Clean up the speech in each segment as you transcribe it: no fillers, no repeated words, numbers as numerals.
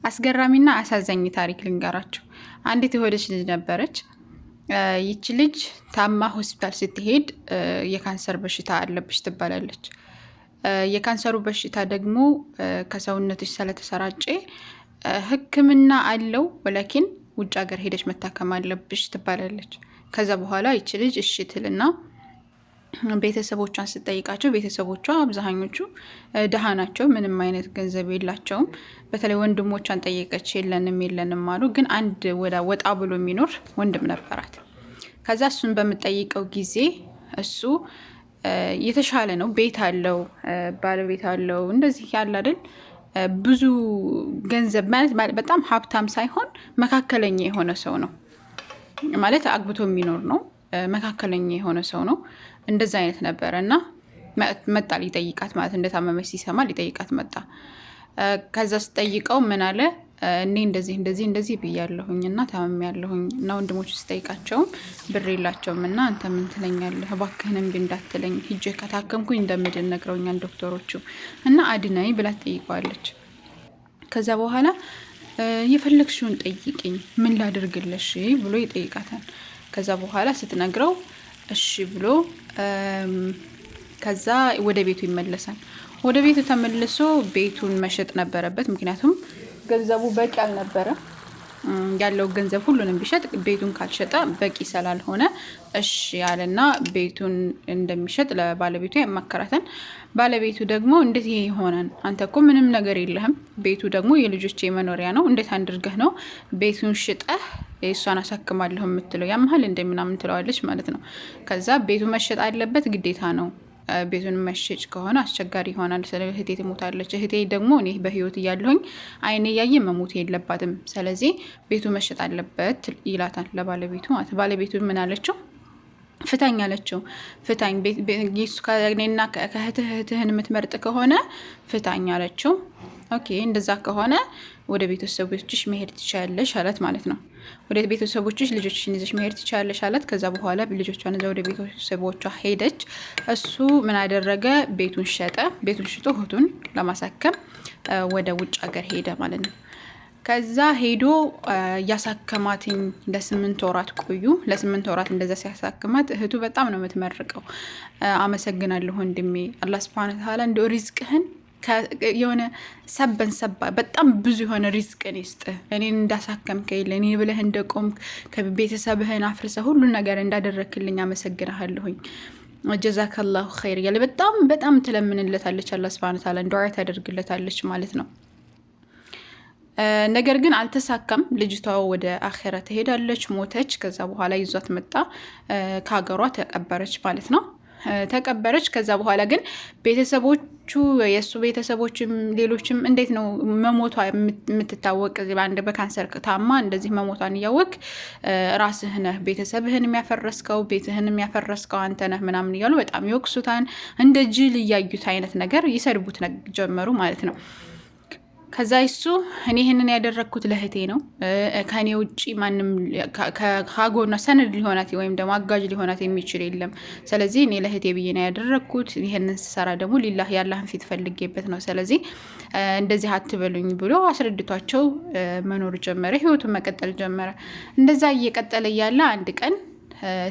አስገራሚና አሳዛኝ ታሪክ ልንገራችሁ። አንዲት የሆነች ልጅ ነበረች። ይቺ ልጅ ታማ ሆስፒታል ስትሄድ የካንሰር በሽታ አለብሽ ትባላለች። የካንሰሩ በሽታ ደግሞ ከሰውነትሽ ስለተሰራጨ ሕክምና አለው ወላኪን ውጭ ሀገር ሄደሽ መታከም አለብሽ ትባላለች። ከዛ በኋላ ይቺ ልጅ እሺ ትልና ቤተሰቦቿን ስትጠይቃቸው ቤተሰቦቿ አብዛኞቹ ደሃ ናቸው፣ ምንም አይነት ገንዘብ የላቸውም። በተለይ ወንድሞቿን ጠየቀች፣ የለንም አሉ። ግን አንድ ወጣ ብሎ የሚኖር ወንድም ነበራት። ከዛ እሱን በምጠይቀው ጊዜ እሱ የተሻለ ነው፣ ቤት አለው፣ ባለቤት አለው፣ እንደዚህ ያለ አይደል፣ ብዙ ገንዘብ ማለት በጣም ሀብታም ሳይሆን መካከለኛ የሆነ ሰው ነው ማለት አግብቶ የሚኖር ነው፣ መካከለኛ የሆነ ሰው ነው። እንደዛ አይነት ነበረ እና መጣ ሊጠይቃት ማለት እንደታመመች ሲሰማ ሊጠይቃት መጣ። ከዛ ስጠይቀው ምን አለ፣ እኔ እንደዚህ ብያለሁኝ እና ታመም ያለሁኝ እና ወንድሞቹ ስጠይቃቸውም ብር የላቸውም እና አንተ ምን ትለኛለህ? እባክህን እምቢ እንዳትለኝ፣ ሂጄ ከታከምኩኝ እንደምድን ነግረውኛል ዶክተሮቹ እና አድናኝ ብላ ትጠይቀዋለች። ከዛ በኋላ የፈለግሽውን ጠይቅኝ፣ ምን ላድርግልሽ ብሎ ይጠይቃታል። ከዛ በኋላ ስትነግረው እሺ ብሎ ከዛ ወደ ቤቱ ይመለሳል። ወደ ቤቱ ተመልሶ ቤቱን መሸጥ ነበረበት። ምክንያቱም ገንዘቡ በቂ አልነበረ። ያለው ገንዘብ ሁሉንም ቢሸጥ ቤቱን ካልሸጠ በቂ ስላልሆነ እሺ ያለና ቤቱን እንደሚሸጥ ለባለቤቱ ያማከራታል። ባለቤቱ ደግሞ እንዴት ይሄ ይሆናል? አንተ እኮ ምንም ነገር የለህም፣ ቤቱ ደግሞ የልጆቼ መኖሪያ ነው፣ እንዴት አድርገህ ነው ቤቱን ሽጠህ እሷን አሳክማለሁ የምትለው? ያመሃል እንደምናምን ትለዋለች ማለት ነው። ከዛ ቤቱ መሸጥ አለበት ግዴታ ነው። ቤቱን መሸጭ ከሆነ አስቸጋሪ ይሆናል። ስለ እህቴ ትሞታለች። እህቴ ደግሞ እኔ በህይወት እያለሁኝ አይኔ እያየ መሞት የለባትም። ስለዚህ ቤቱ መሸጥ አለበት ይላታል ለባለቤቱ ማለት። ባለቤቱ ምን አለችው? ፍታኝ አለችው። ፍታኝ፣ ከእኔና ከእህትህን የምትመርጥ ከሆነ ፍታኝ አለችው። ኦኬ እንደዛ ከሆነ ወደ ቤተሰቦችሽ መሄድ ትችያለሽ አላት ማለት ነው። ወደ ቤተሰቦችሽ ልጆችሽን ይዘሽ መሄድ ትችያለሽ አላት። ከዛ በኋላ ልጆቿን ይዛ ወደ ቤተሰቦቿ ሄደች። እሱ ምን አደረገ? ቤቱን ሸጠ። ቤቱን ሽጦ እህቱን ለማሳከም ወደ ውጭ ሀገር ሄደ ማለት ነው። ከዛ ሄዶ እያሳከማትኝ ለ8 ወራት ቆዩ። ለ8 ወራት እንደዛ ሲያሳክማት እህቱ በጣም ነው የምትመርቀው። አመሰግናለሁ ወንድሜ፣ አላህ ሱብሃነሁ ወተዓላ እንደው ሪዝቅህን የሆነ ሰባ በጣም ብዙ የሆነ ሪዝቅን ይስጥ፣ እኔን እንዳሳከምከኝ ለእኔ ብለህ እንደቆም ከቤተሰብህን አፍርሰ ሁሉን ነገር እንዳደረክልኝ አመሰግናለሁኝ፣ ጀዛከላሁ ኸይር እያለ በጣም ትለምንለታለች። አላህ ሱብሃነሁ ወተዓላ ዱዓ ታደርግለታለች ማለት ነው። ነገር ግን አልተሳካም። ልጅቷ ወደ አኼራ ትሄዳለች፣ ሞተች። ከዛ በኋላ ይዟት መጣ፣ ከሀገሯ ተቀበረች ማለት ነው። ተቀበረች። ከዛ በኋላ ግን ቤተሰቦቹ የእሱ ቤተሰቦችም ሌሎችም እንዴት ነው መሞቷ የምትታወቅ? በአንድ በካንሰር ታማ እንደዚህ መሞቷን እያወቅ ራስህ ነህ ቤተሰብህን የሚያፈረስከው፣ ቤትህን የሚያፈረስከው አንተ ነህ ምናምን እያሉ በጣም ይወቅሱታን። እንደ ጅል እያዩት አይነት ነገር ይሰድቡት ጀመሩ ማለት ነው። ከዛ እሱ እኔ ይህንን ያደረግኩት ለእህቴ ነው፣ ከእኔ ውጭ ማንም ከጎኗ ሰነድ ሊሆናት ወይም ደግሞ አጋዥ ሊሆናት የሚችል የለም። ስለዚህ እኔ ለእህቴ ብዬ ነው ያደረግኩት። ይህንን ስሰራ ደግሞ ሊላህ ያላህን ፊት ፈልጌበት ነው። ስለዚህ እንደዚህ አትበሉኝ ብሎ አስረድቷቸው መኖር ጀመረ፣ ህይወቱን መቀጠል ጀመረ። እንደዛ እየቀጠለ እያለ አንድ ቀን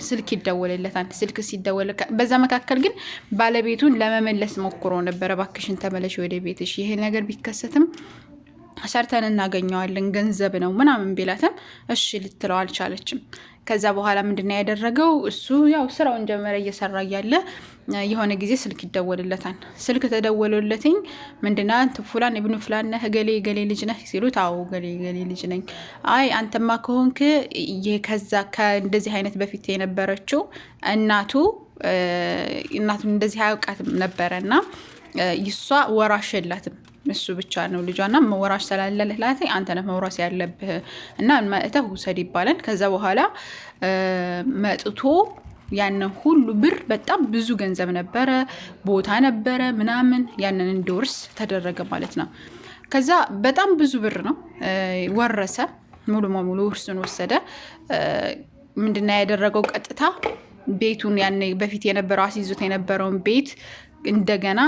ስልክ ይደወልለታል። ስልክ ሲደወል በዛ መካከል ግን ባለቤቱን ለመመለስ ሞክሮ ነበረ። እባክሽን ተመለሽ ወደ ቤትሽ፣ ይሄ ነገር ቢከሰትም ሰርተን እናገኘዋለን፣ ገንዘብ ነው ምናምን ቢላትም እሺ ልትለው አልቻለችም። ከዛ በኋላ ምንድነው ያደረገው? እሱ ያው ስራውን ጀመረ። እየሰራ እያለ የሆነ ጊዜ ስልክ ይደወልለታል። ስልክ ተደወለለትኝ። ምንድነው አንተ ፉላን ኢብኑ ፉላን ነህ ገሌ ልጅ ነህ ሲሉት፣ አዎ ገሌ ልጅ ነኝ። አይ አንተማ ከሆንክ ከዛ ከእንደዚህ አይነት በፊት የነበረችው እናቱን እንደዚህ አያውቃትም ነበረና ይሷ ወራሽ የላትም፣ እሱ ብቻ ነው ልጇና መወራሽ ስላለለት አንተ ነህ መውራስ ያለብህ እና መጥተህ ውሰድ ይባላል። ከዛ በኋላ መጥቶ ያንን ሁሉ ብር በጣም ብዙ ገንዘብ ነበረ፣ ቦታ ነበረ ምናምን፣ ያንን እንዲወርስ ተደረገ ማለት ነው። ከዛ በጣም ብዙ ብር ነው ወረሰ፣ ሙሉ በሙሉ ውርሱን ወሰደ። ምንድነው ያደረገው? ቀጥታ ቤቱን ያኔ በፊት የነበረው አስይዞት የነበረውን ቤት እንደገና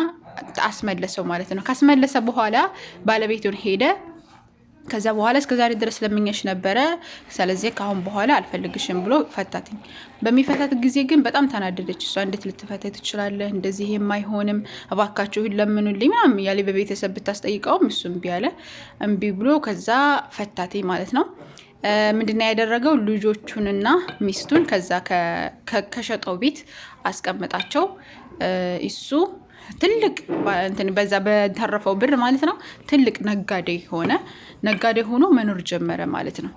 አስመለሰው ማለት ነው። ካስመለሰ በኋላ ባለቤቱን ሄደ ከዛ በኋላ እስከዛሬ ድረስ ለምኜሽ ነበረ፣ ስለዚህ ካሁን በኋላ አልፈልግሽም ብሎ ፈታትኝ። በሚፈታት ጊዜ ግን በጣም ተናደደች። እሷ እንዴት ልትፈታ ትችላለህ? እንደዚህ የማይሆንም እባካችሁ ለምኑልኝ ምናምን እያለ በቤተሰብ ብታስጠይቀውም እሱ እምቢ ብሎ ከዛ ፈታትኝ ማለት ነው። ምንድነው ያደረገው? ልጆቹንና ሚስቱን ከዛ ከሸጠው ቤት አስቀምጣቸው እሱ ትልቅ እንትን በዛ በተረፈው ብር ማለት ነው ትልቅ ነጋዴ ሆኖ መኖር ጀመረ ማለት ነው።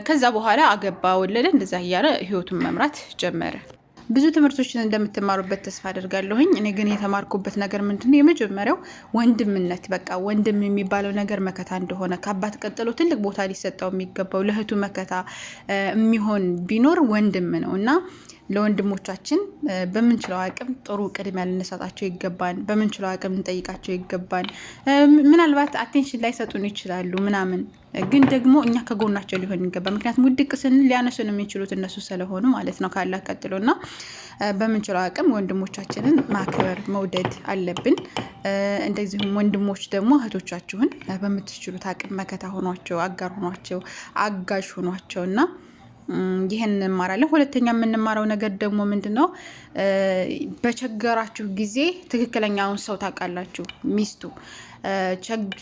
ከዛ በኋላ አገባ፣ ወለደ፣ እንደዛ እያለ ህይወቱን መምራት ጀመረ። ብዙ ትምህርቶችን እንደምትማሩበት ተስፋ አደርጋለሁኝ። እኔ ግን የተማርኩበት ነገር ምንድነው? የመጀመሪያው ወንድምነት፣ በቃ ወንድም የሚባለው ነገር መከታ እንደሆነ፣ ከአባት ቀጥሎ ትልቅ ቦታ ሊሰጠው የሚገባው ለእህቱ መከታ የሚሆን ቢኖር ወንድም ነው እና ለወንድሞቻችን በምንችለው አቅም ጥሩ ቅድሚያ ልንሰጣቸው ይገባን። በምንችለው አቅም ልንጠይቃቸው ይገባን። ምናልባት አቴንሽን ላይ ሰጡን ይችላሉ ምናምን፣ ግን ደግሞ እኛ ከጎናቸው ሊሆን ይገባል። ምክንያቱም ውድቅ ስንል ሊያነሱን የሚችሉት እነሱ ስለሆኑ ማለት ነው ካላ ቀጥሎ እና በምንችለው አቅም ወንድሞቻችንን ማክበር መውደድ አለብን። እንደዚሁም ወንድሞች ደግሞ እህቶቻችሁን በምትችሉት አቅም መከታ ሆኗቸው፣ አጋር ሆኗቸው፣ አጋዥ ሆኗቸው እና ይህን እንማራለን። ሁለተኛ የምንማረው ነገር ደግሞ ምንድነው? በቸገራችሁ ጊዜ ትክክለኛውን ሰው ታውቃላችሁ። ሚስቱ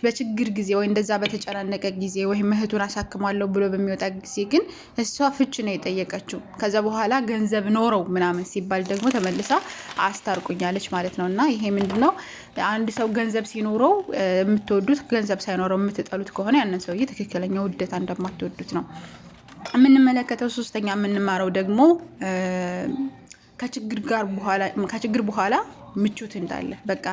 በችግር ጊዜ ወይ እንደዛ በተጨናነቀ ጊዜ ወይም እህቱን አሳክማለሁ ብሎ በሚወጣ ጊዜ ግን እሷ ፍች ነው የጠየቀችው። ከዛ በኋላ ገንዘብ ኖረው ምናምን ሲባል ደግሞ ተመልሳ አስታርቁኛለች ማለት ነው። እና ይሄ ምንድነው? አንድ ሰው ገንዘብ ሲኖረው የምትወዱት፣ ገንዘብ ሳይኖረው የምትጠሉት ከሆነ ያንን ሰውዬ ትክክለኛ ውደታ እንደማትወዱት ነው የምንመለከተው። ሶስተኛ የምንማረው ደግሞ ከችግር በኋላ ምቾት እንዳለ፣ በቃ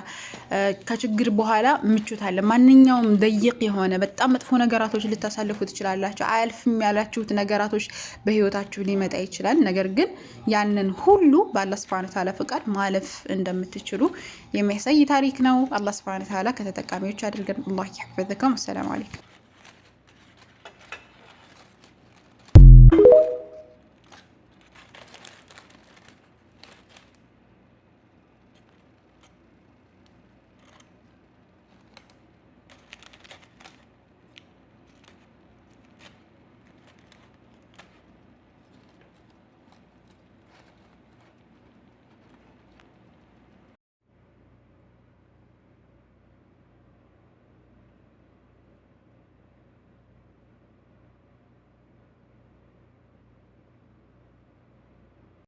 ከችግር በኋላ ምቾት አለ። ማንኛውም ደይቅ የሆነ በጣም መጥፎ ነገራቶች ልታሳልፉ ትችላላችሁ። አያልፍም ያላችሁት ነገራቶች በህይወታችሁ ሊመጣ ይችላል። ነገር ግን ያንን ሁሉ በአላህ ሱብሓነሁ ወተዓላ ፍቃድ ማለፍ እንደምትችሉ የሚያሳይ ታሪክ ነው። አላህ ሱብሓነሁ ወተዓላ ከተጠቃሚዎች አድርገን። አላህ ይሐፍዘኩም። አሰላሙ አለይኩም።